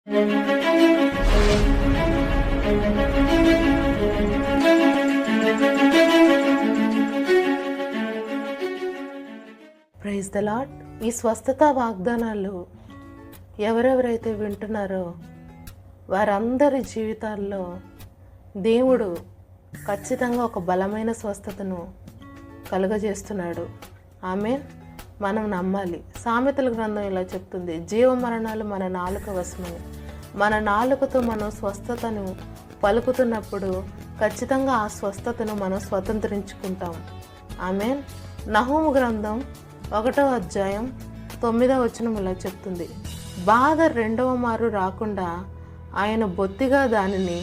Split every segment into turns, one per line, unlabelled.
Praise the lord. ఈ స్వస్థత వాగ్దానాలు ఎవరెవరైతే వింటున్నారో వారందరి జీవితాల్లో దేవుడు ఖచ్చితంగా ఒక బలమైన స్వస్థతను కలుగజేస్తున్నాడు. ఆమేన్. మనం నమ్మాలి. సామెతల గ్రంథం ఇలా చెప్తుంది, జీవ మరణాలు మన నాలుక వశమని. మన నాలుకతో మనం స్వస్థతను పలుకుతున్నప్పుడు ఖచ్చితంగా ఆ స్వస్థతను మనం స్వతంత్రించుకుంటాం. ఆమేన్. నహూము గ్రంథం 1వ అధ్యాయం 9వ వచనం ఇలా చెప్తుంది, బాధ రెండవ మారు రాకుండా ఆయన బొత్తిగా దానిని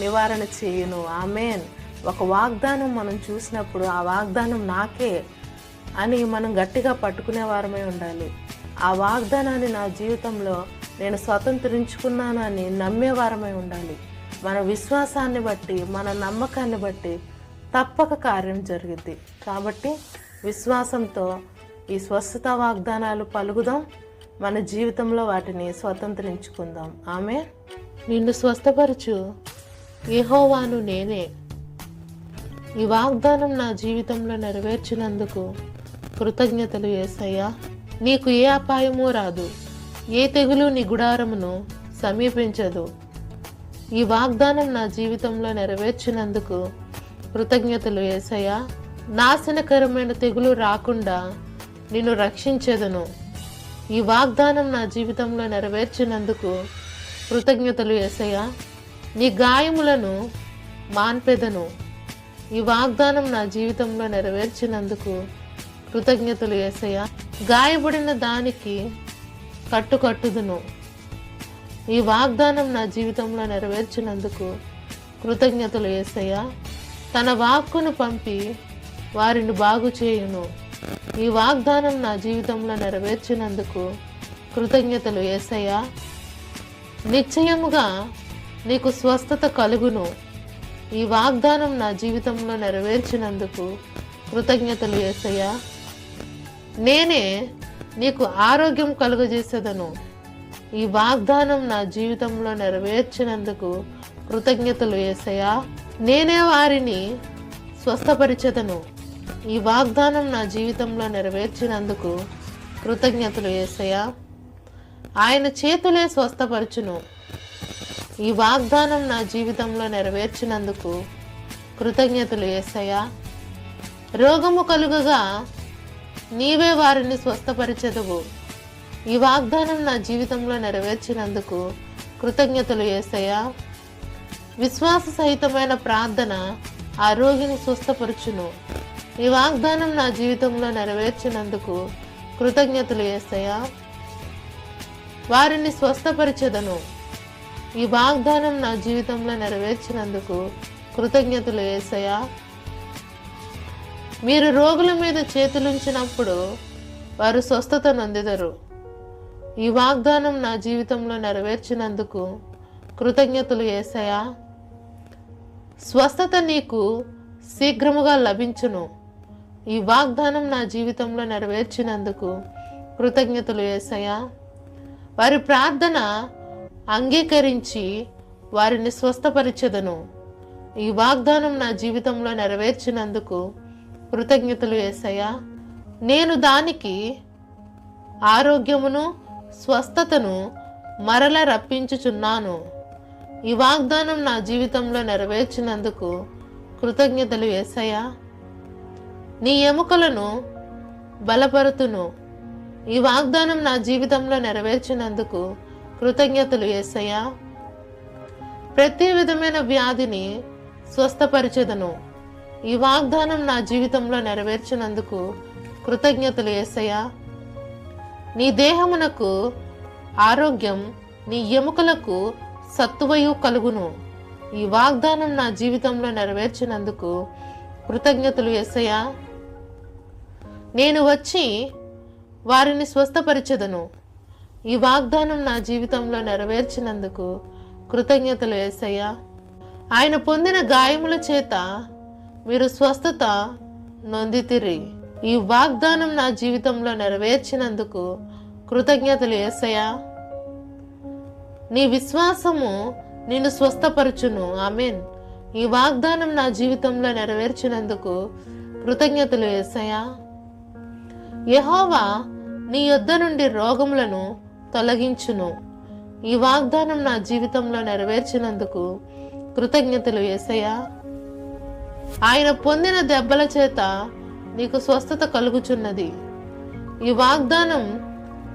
నివారణ చేయును. ఆమేన్. ఒక వాగ్దానం మనం చూసినప్పుడు ఆ వాగ్దానం నాకే అని మనం గట్టిగా పట్టుకునే వారమే ఉండాలి. ఆ వాగ్దానాన్ని నా జీవితంలో నేను స్వతంత్రించుకున్నానని నమ్మేవారమై ఉండాలి. మన విశ్వాసాన్ని బట్టి, మన నమ్మకాన్ని బట్టి తప్పక కార్యం జరిగిద్ది. కాబట్టి విశ్వాసంతో ఈ స్వస్థత వాగ్దానాలు పలుకుదాం, మన జీవితంలో వాటిని స్వతంత్రించుకుందాం. ఆమె. నిన్ను స్వస్థపరచు యెహోవాను నేనే. ఈ వాగ్దానం నా జీవితంలో నెరవేర్చినందుకు కృతజ్ఞతలు యేసయ్యా. నీకు ఏ అపాయమూ రాదు, ఏ తెగులు నీ గుడారమును సమీపించదు. ఈ వాగ్దానం నా జీవితంలో నెరవేర్చినందుకు కృతజ్ఞతలు యేసయ్యా. నాశనకరమైన తెగులు రాకుండా నిన్ను రక్షించెదను. ఈ వాగ్దానం నా జీవితంలో నెరవేర్చినందుకు కృతజ్ఞతలు యేసయ్యా. నీ గాయములను మాన్పెదను. ఈ వాగ్దానం నా జీవితంలో నెరవేర్చినందుకు కృతజ్ఞతలు యేసయ్యా. గాయపడిన దానికి కట్టుదును. ఈ వాగ్దానం నా జీవితంలో నెరవేర్చినందుకు కృతజ్ఞతలు యేసయ్యా. తన వాక్కును పంపి వారిని బాగు చేయును. ఈ వాగ్దానం నా జీవితంలో నెరవేర్చినందుకు కృతజ్ఞతలు యేసయ్యా. నిశ్చయముగా నీకు స్వస్థత కలుగును. ఈ వాగ్దానం నా జీవితంలో నెరవేర్చినందుకు కృతజ్ఞతలు యేసయ్యా. నేనే నీకు ఆరోగ్యం కలుగజేసేదను. ఈ వాగ్దానం నా జీవితంలో నెరవేర్చినందుకు కృతజ్ఞతలు యేసయ్యా. నేనే వారిని స్వస్థపరిచెదను. ఈ వాగ్దానం నా జీవితంలో నెరవేర్చినందుకు కృతజ్ఞతలు యేసయ్యా. ఆయన చేతులే స్వస్థపరచును. ఈ వాగ్దానం నా జీవితంలో నెరవేర్చినందుకు కృతజ్ఞతలు యేసయ్యా. రోగము కలుగగా నీవే వారిని స్వస్థపరిచెదవు. ఈ వాగ్దానం నా జీవితంలో నెరవేర్చినందుకు కృతజ్ఞతలు యేసయ్యా. విశ్వాస సహితమైన ప్రార్థన ఆ రోగిని స్వస్థపరచును. ఈ వాగ్దానం నా జీవితంలో నెరవేర్చినందుకు కృతజ్ఞతలు యేసయ్యా. వారిని స్వస్థపరిచెదను. ఈ వాగ్దానం నా జీవితంలో నెరవేర్చినందుకు కృతజ్ఞతలు యేసయ్యా. మీరు రోగుల మీద చేతులుంచినప్పుడు వారు స్వస్థత నొందెదరు. ఈ వాగ్దానం నా జీవితంలో నెరవేర్చినందుకు కృతజ్ఞతలు యేసయ్యా. స్వస్థత నీకు శీఘ్రముగా లభించును. ఈ వాగ్దానం నా జీవితంలో నెరవేర్చినందుకు కృతజ్ఞతలు యేసయ్యా. వారి ప్రార్థన అంగీకరించి వారిని స్వస్థపరిచెదను. ఈ వాగ్దానం నా జీవితంలో నెరవేర్చినందుకు కృతజ్ఞతలు యేసయ్యా. నేను దానికి ఆరోగ్యమును స్వస్థతను మరల రప్పించుచున్నాను. ఈ వాగ్దానం నా జీవితంలో నెరవేర్చినందుకు కృతజ్ఞతలు యేసయ్యా. నీ ఎముకలను బలపరుతును. ఈ వాగ్దానం నా జీవితంలో నెరవేర్చినందుకు కృతజ్ఞతలు యేసయ్యా. ప్రతి విధమైన వ్యాధిని స్వస్థపరిచెదను. ఈ వాగ్దానం నా జీవితంలో నెరవేర్చినందుకు కృతజ్ఞతలు యేసయ్యా. నీ దేహమునకు ఆరోగ్యం, నీ ఎముకలకు సత్తువయు కలుగును. ఈ వాగ్దానం నా జీవితంలో నెరవేర్చినందుకు కృతజ్ఞతలు యేసయ్యా. నేను వచ్చి వారిని స్వస్థపరిచెదను. ఈ వాగ్దానం నా జీవితంలో నెరవేర్చినందుకు కృతజ్ఞతలు యేసయ్యా. ఆయన పొందిన గాయముల చేత మీరు స్వస్థత నొందితిరి. ఈ వాగ్దానం నా జీవితంలో నెరవేర్చినందుకు కృతజ్ఞతలు యేసయ్యా. నీ విశ్వాసము నిన్ను స్వస్థపరచును. ఆమేన్. ఈ వాగ్దానం నా జీవితంలో నెరవేర్చినందుకు కృతజ్ఞతలు యేసయ్యా. యెహోవా నీ యొద్ద నుండి రోగములను తొలగించును. ఈ వాగ్దానం నా జీవితంలో నెరవేర్చినందుకు కృతజ్ఞతలు యేసయ్యా. ఆయన పొందిన దెబ్బల చేత నీకు స్వస్థత కలుగుచున్నది. ఈ వాగ్దానం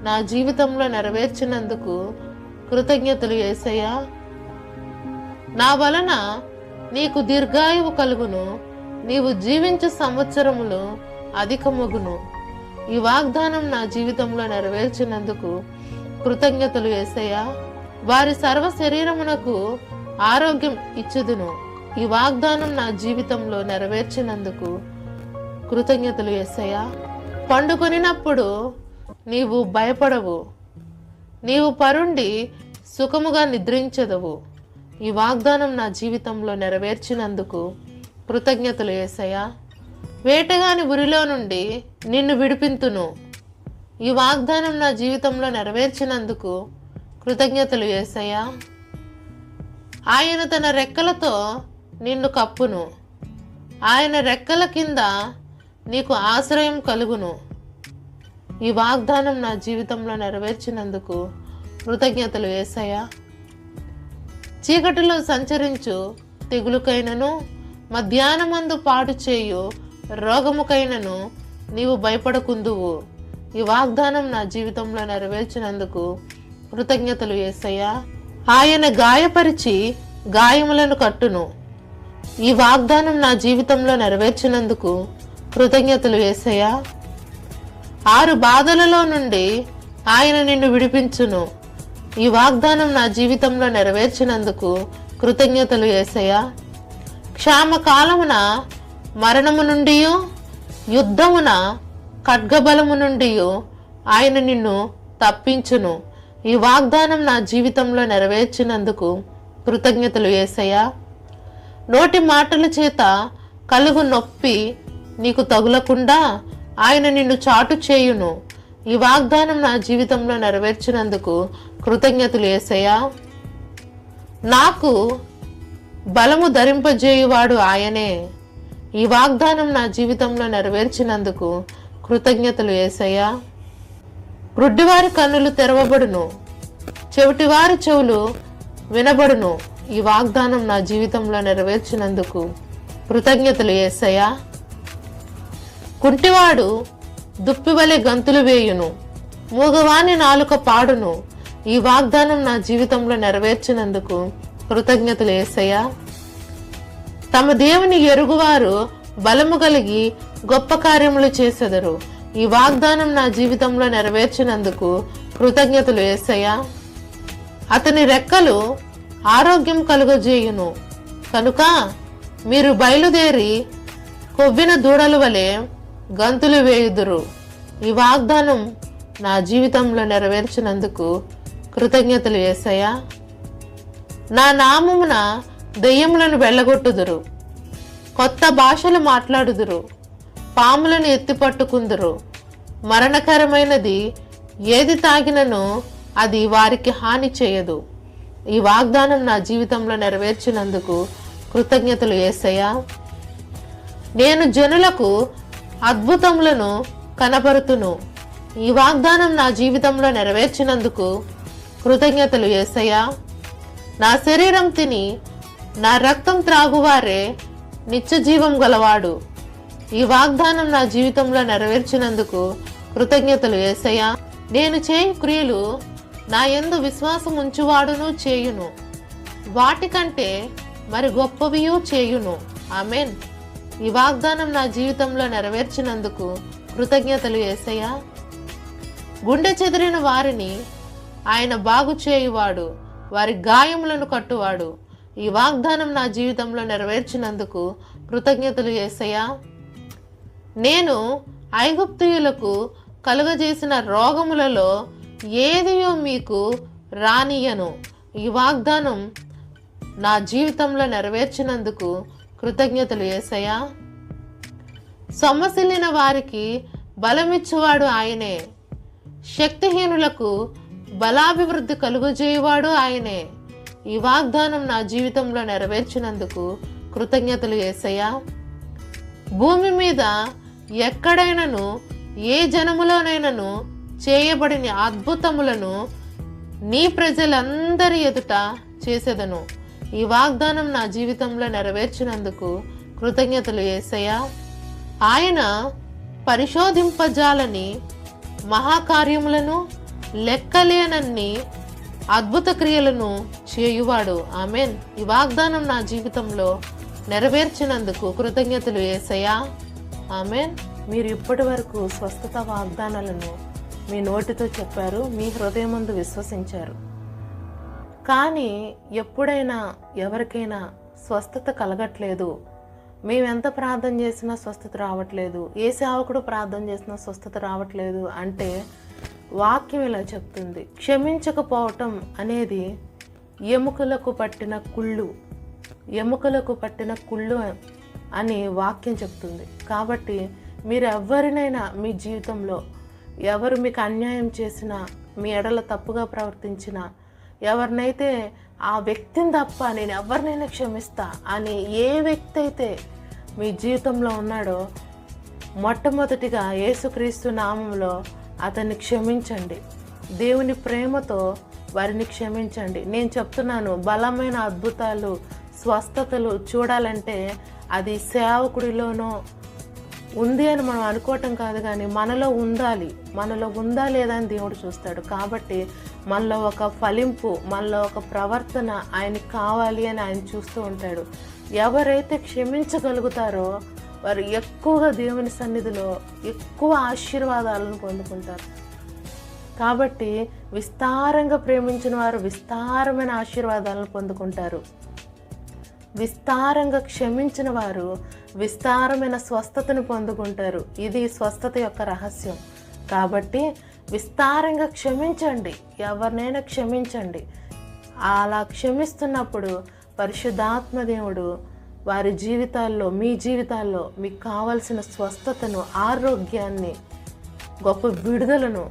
నా జీవితంలో నెరవేర్చినందుకు కృతజ్ఞతలు యేసయ్యా. నా వలన నీకు దీర్ఘాయువు కలుగును, నీవు జీవించు సంవత్సరములు అధికమగును. ఈ వాగ్దానం నా జీవితంలో నెరవేర్చినందుకు కృతజ్ఞతలు యేసయ్యా. వారి సర్వ శరీరమునకు ఆరోగ్యం ఇచ్చుదును. ఈ వాగ్దానం నా జీవితంలో నెరవేర్చినందుకు కృతజ్ఞతలు యేసయ్యా. పండుకొనినప్పుడు నీవు భయపడవు, నీవు పరుండి సుఖముగా నిద్రించదవు. ఈ వాగ్దానం నా జీవితంలో నెరవేర్చినందుకు కృతజ్ఞతలు యేసయ్యా. వేటగాని ఉరిలో నుండి నిన్ను విడిపింతును. ఈ వాగ్దానం నా జీవితంలో నెరవేర్చినందుకు కృతజ్ఞతలు యేసయ్యా. ఆయన తన రెక్కలతో నిన్ను కప్పును, ఆయన రెక్కల కింద నీకు ఆశ్రయం కలుగును. ఈ వాగ్దానం నా జీవితంలో నెరవేర్చినందుకు కృతజ్ఞతలు యేసయ్యా. చీకటిలో సంచరించు తెగులుకైనను, మధ్యాహ్నమందు పాటు చేయు రోగముకైనను నీవు భయపడకుందువు. ఈ వాగ్దానం నా జీవితంలో నెరవేర్చినందుకు కృతజ్ఞతలు యేసయ్యా. ఆయన గాయపరిచి గాయములను కట్టును. ఈ వాగ్దానం నా జీవితంలో నెరవేర్చినందుకు కృతజ్ఞతలు యేసయ్యా. 6 బాధలలో నుండి ఆయన నిన్ను విడిపించును. ఈ వాగ్దానం నా జీవితంలో నెరవేర్చినందుకు కృతజ్ఞతలు యేసయ్యా. క్షామకాలమున మరణము నుండి, యుద్ధమున ఖడ్గబలము నుండి ఆయన నిన్ను తప్పించును. ఈ వాగ్దానం నా జీవితంలో నెరవేర్చినందుకు కృతజ్ఞతలు యేసయ్యా. నోటి మాటల చేత కలుగు నొప్పి నీకు తగులకుండా ఆయన నిన్ను చాటు చేయును. ఈ వాగ్దానం నా జీవితంలో నెరవేర్చినందుకు కృతజ్ఞతలు యేసయ్యా. నాకు బలము ధరింపజేయువాడు ఆయనే. ఈ వాగ్దానం నా జీవితంలో నెరవేర్చినందుకు కృతజ్ఞతలు యేసయ్యా. గ్రుడ్డివారి కన్నులు తెరవబడును, చెవిటివారి చెవులు వినబడును. ఈ వాగ్దానం నా జీవితంలో నెరవేర్చినందుకు కృతజ్ఞతలు యేసయ్యా. కుంటివాడు దుప్పివలె గంతులు వేయును, మూగవాని నాలుక పాడును. ఈ వాగ్దానం నా జీవితంలో నెరవేర్చినందుకు కృతజ్ఞతలు యేసయ్యా. తమ దేవుని ఎరుగువారు బలము కలిగి గొప్ప కార్యములు చేసెదరు. ఈ వాగ్దానం నా జీవితంలో నెరవేర్చినందుకు కృతజ్ఞతలు యేసయ్యా. అతని రెక్కలు ఆరోగ్యం కలుగజేయును కనుక మీరు బయలుదేరి కొవ్విన దూడల వలె గంతులు వేయుదురు. ఈ వాగ్దానం నా జీవితంలో నెరవేర్చినందుకు కృతజ్ఞతలు యేసయ్యా. నా నామమున దెయ్యములను వెళ్ళగొట్టుదురు, కొత్త భాషలు మాట్లాడుదురు, పాములను ఎత్తిపట్టుకుందురు. మరణకరమైనది ఏది తాగినను అది వారికి హాని చేయదు. ఈ వాగ్దానం నా జీవితంలో నెరవేర్చినందుకు కృతజ్ఞతలు యేసయ్యా. నేను జనులకు అద్భుతములను కనపరుతును. ఈ వాగ్దానం నా జీవితంలో నెరవేర్చినందుకు కృతజ్ఞతలు యేసయ్యా. నా శరీరం తిని నా రక్తం త్రాగువారే నిత్య జీవం గలవాడు. ఈ వాగ్దానం నా జీవితంలో నెరవేర్చినందుకు కృతజ్ఞతలు యేసయ్యా. నేను చేయు క్రియలు నా యందు విశ్వాసం ఉంచువాడును చేయును, వాటికంటే మరి గొప్పవియు చేయును. ఆమేన్. ఈ వాగ్దానం నా జీవితంలో నెరవేర్చినందుకు కృతజ్ఞతలు యేసయ్యా. గుండె చెదిరిన వారిని ఆయన బాగు చేయువాడు, వారి గాయములను కట్టువాడు. ఈ వాగ్దానం నా జీవితంలో నెరవేర్చినందుకు కృతజ్ఞతలు యేసయ్యా. నేను ఐగుప్తీయులకు కలుగజేసిన రోగములలో ఏదియో మీకు రానియను. ఈ వాగ్దానం నా జీవితంలో నెరవేర్చినందుకు కృతజ్ఞతలు యేసయ్యా. సొమ్మసిల్లిన వారికి బలమిచ్చువాడు ఆయనే, శక్తిహీనులకు బలాభివృద్ధి కలుగజేయవాడు ఆయనే. ఈ వాగ్దానం నా జీవితంలో నెరవేర్చినందుకు కృతజ్ఞతలు యేసయ్యా. భూమి మీద ఎక్కడైనాను ఏ జనములోనైనాను చేయబడిన అద్భుతములను నీ ప్రజలందరి ఎదుట చేసేదను. ఈ వాగ్దానం నా జీవితంలో నెరవేర్చినందుకు కృతజ్ఞతలు యేసయ్యా. ఆయన పరిశోధింపజాలని మహాకార్యములను లెక్కలేనన్ని అద్భుత క్రియలను చేయువాడు. ఆమెన్. ఈ వాగ్దానం నా జీవితంలో నెరవేర్చినందుకు కృతజ్ఞతలు యేసయ్యా. ఆమెన్. మీరు ఇప్పటి వరకు స్వస్థత వాగ్దానాలను మీ నోటితో చెప్పారు, మీ హృదయమందు విశ్వసించారు. కానీ ఎప్పుడైనా ఎవరికైనా స్వస్థత కలగట్లేదు, మేమెంత ప్రార్థన చేసినా స్వస్థత రావట్లేదు, ఏ సేవకుడు ప్రార్థన చేసినా స్వస్థత రావట్లేదు అంటే వాక్యం ఇలా చెప్తుంది, క్షమించకపోవటం అనేది ఎముకలకు పట్టిన కుళ్ళు అని వాక్యం చెప్తుంది. కాబట్టి మీరు ఎవరినైనా మీ జీవితంలో ఎవరు మీకు అన్యాయం చేసినా, మీ ఎడల తప్పుగా ప్రవర్తించినా, ఎవరినైతే ఆ వ్యక్తిని తప్ప నేను ఎవరినైనా క్షమిస్తా అని ఏ వ్యక్తి అయితే మీ జీవితంలో ఉన్నాడో మొట్టమొదటిగా యేసుక్రీస్తు నామంలో అతన్ని క్షమించండి. దేవుని ప్రేమతో వారిని క్షమించండి. నేను చెప్తున్నాను, బలమైన అద్భుతాలు స్వస్థతలు చూడాలంటే అది సేవకుడిలోనో ఉంది అని మనం అనుకోవటం కాదు, కానీ మనలో ఉందా లేదా అని దేవుడు చూస్తాడు. కాబట్టి మనలో ఒక ఫలింపు, మనలో ఒక ప్రవర్తన ఆయనకి కావాలి అని ఆయన చూస్తూ ఉంటాడు. ఎవరైతే క్షమించగలుగుతారో వారు ఎక్కువగా దేవుని సన్నిధిలో ఎక్కువ ఆశీర్వాదాలను పొందుకుంటారు. కాబట్టి విస్తారంగా ప్రేమించిన వారు విస్తారమైన ఆశీర్వాదాలను పొందుకుంటారు. విస్తారంగా క్షమించిన వారు విస్తారమైన స్వస్థతను పొందుకుంటారు. ఇది స్వస్థత యొక్క రహస్యం. కాబట్టి విస్తారంగా క్షమించండి, ఎవరినైనా క్షమించండి. అలా క్షమిస్తున్నప్పుడు పరిశుద్ధాత్మ దేవుడు వారి జీవితాల్లో, మీ జీవితాల్లో మీకు కావలసిన స్వస్థతను, ఆరోగ్యాన్ని, గొప్ప విడుదలను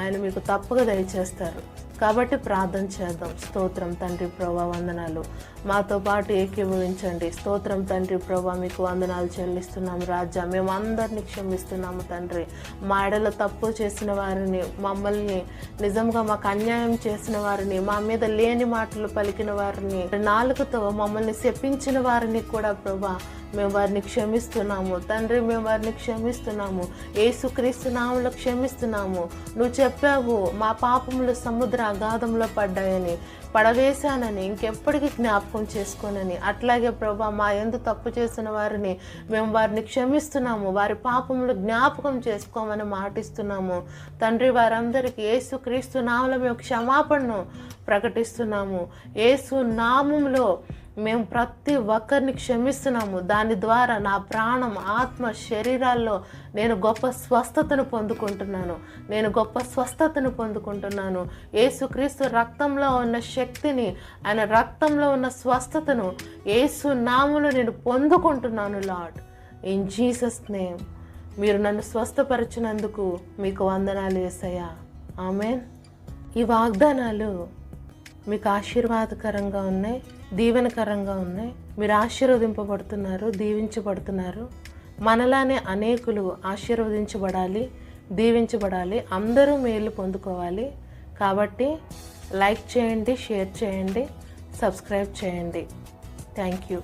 ఆయన మీకు తప్పగా దయచేస్తారు. కాబట్టి ప్రార్థన చేద్దాం. స్తోత్రం తండ్రి ప్రభా, వందనాలు. మాతో పాటు ఏకీభవించండి. స్తోత్రం తండ్రి ప్రభా, మీకు వందనాలు చెల్లిస్తున్నాము రాజా. మేము అందరినీ క్షమిస్తున్నాము తండ్రి. మా ఎడల తప్పు చేసిన వారిని, మమ్మల్ని నిజంగా మాకు అన్యాయం చేసిన వారిని, మా మీద లేని మాటలు పలికిన వారిని, నాలుకతో మమ్మల్ని శపించిన వారిని కూడా ప్రభా మేము వారిని క్షమిస్తున్నాము తండ్రి. మేము వారిని క్షమిస్తున్నాము. యేసుక్రీస్తు నామములో క్షమిస్తున్నాము. నువ్వు చెప్పావు మా పాపములు సముద్ర అగాధంలో పడ్డాయని, పడవేశానని, ఇంకెప్పటికీ జ్ఞాపకం చేసుకోనని. అట్లాగే ప్రభా మా యందు తప్పు చేసిన వారిని మేము వారిని క్షమిస్తున్నాము. వారి పాపములు జ్ఞాపకం చేసుకోమని మాటిస్తున్నాము తండ్రి. వారందరికీ యేసుక్రీస్తు నామములో మేము క్షమాపణను ప్రకటిస్తున్నాము. యేసు నామములో మేము ప్రతి ఒక్కరిని క్షమిస్తున్నాము. దాని ద్వారా నా ప్రాణం, ఆత్మ, శరీరాల్లో నేను గొప్ప స్వస్థతను పొందుకుంటున్నాను. యేసుక్రీస్తు రక్తంలో ఉన్న శక్తిని, ఆయన రక్తంలో ఉన్న స్వస్థతను యేసు నామములో నేను పొందుకుంటున్నాను లార్డ్. ఇన్ జీసస్ నేమ్ మీరు నన్ను స్వస్థపరిచినందుకు మీకు వందనాలు యేసయ్యా. ఆమేన్. ఈ వాగ్దానాలు మీకు ఆశీర్వాదకరంగా ఉన్నాయి, దీవెనకరంగా ఉన్నాయి. మీరు ఆశీర్వదింపబడుతున్నారు, దీవించబడుతున్నారు. మనలానే అనేకులు ఆశీర్వదించబడాలి, దీవించబడాలి, అందరూ మేలు పొందుకోవాలి. కాబట్టి లైక్ చేయండి, షేర్ చేయండి, సబ్స్క్రైబ్ చేయండి. Thank you.